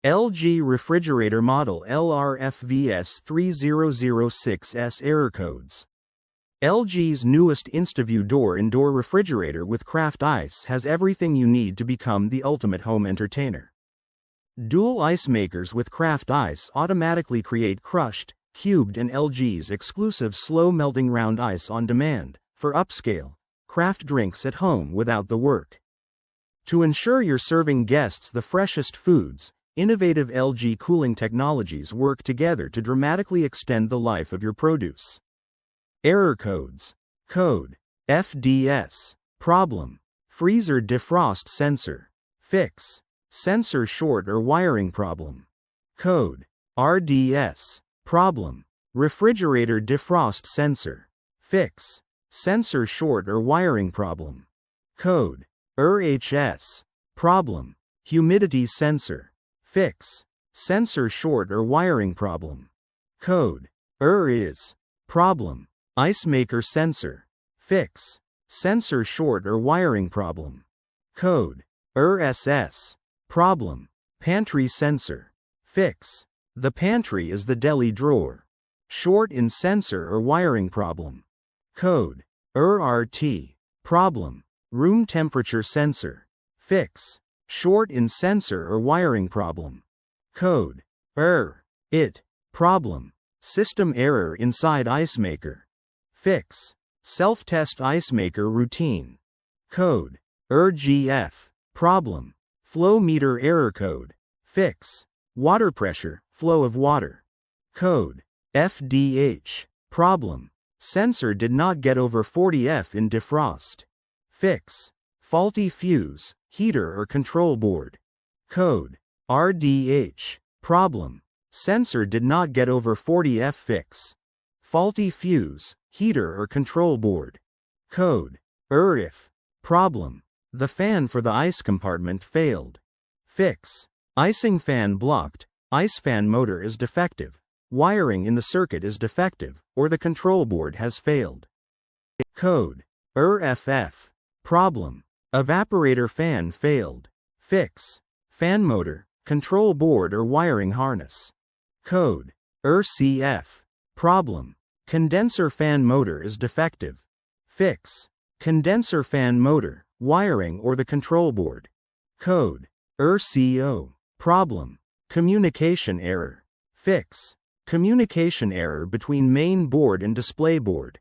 LG refrigerator model LRFVS3006S error codes. LG's newest InstaView Door-in-Door refrigerator with craft ice has everything you need to become the ultimate home entertainer. Dual ice makers with craft ice automatically create crushed, cubed and LG's exclusive slow-melting round ice on demand for upscale, craft drinks at home without the work. To ensure you're serving guests the freshest foods, innovative LG cooling technologies work together to dramatically extend the life of your produce. Error codes. Code FDS. Problem: freezer defrost sensor. Fix: sensor short or wiring problem. Code RDS. Problem: refrigerator defrost sensor. Fix: sensor short or wiring problem. Code RHS. Problem: humidity sensor. Fix: sensor short or wiring problem. Code RIS. Problem: ice maker sensor. Fix: sensor short or wiring problem. Code RSS. Problem: pantry sensor. Fix: the pantry is the deli drawer. Short in sensor or wiring problem. Code RRT. Problem: room temperature sensor. Fix: short in sensor or wiring problem. Code IT. Problem: system error inside ice maker. Fix: self-test ice maker routine. Code RGF. Problem: flow meter error code. Fix: water pressure, flow of water. Code FDH. Problem: sensor did not get over 40 F in defrost. Fix: faulty fuse, heater or control board. Code RDH. Problem: sensor did not get over 40 F. Fix: faulty fuse, heater or control board. Code RIF. Problem: the fan for the ice compartment failed. Fix: icing fan blocked, ice fan motor is defective, wiring in the circuit is defective, or the control board has failed. Code RFF. Problem: evaporator fan failed. Fix: fan motor, control board or wiring harness. Code RCF. Problem: condenser fan motor is defective. Fix: condenser fan motor, wiring or the control board. Code RCO. Problem: communication error. Fix: communication error between main board and display board.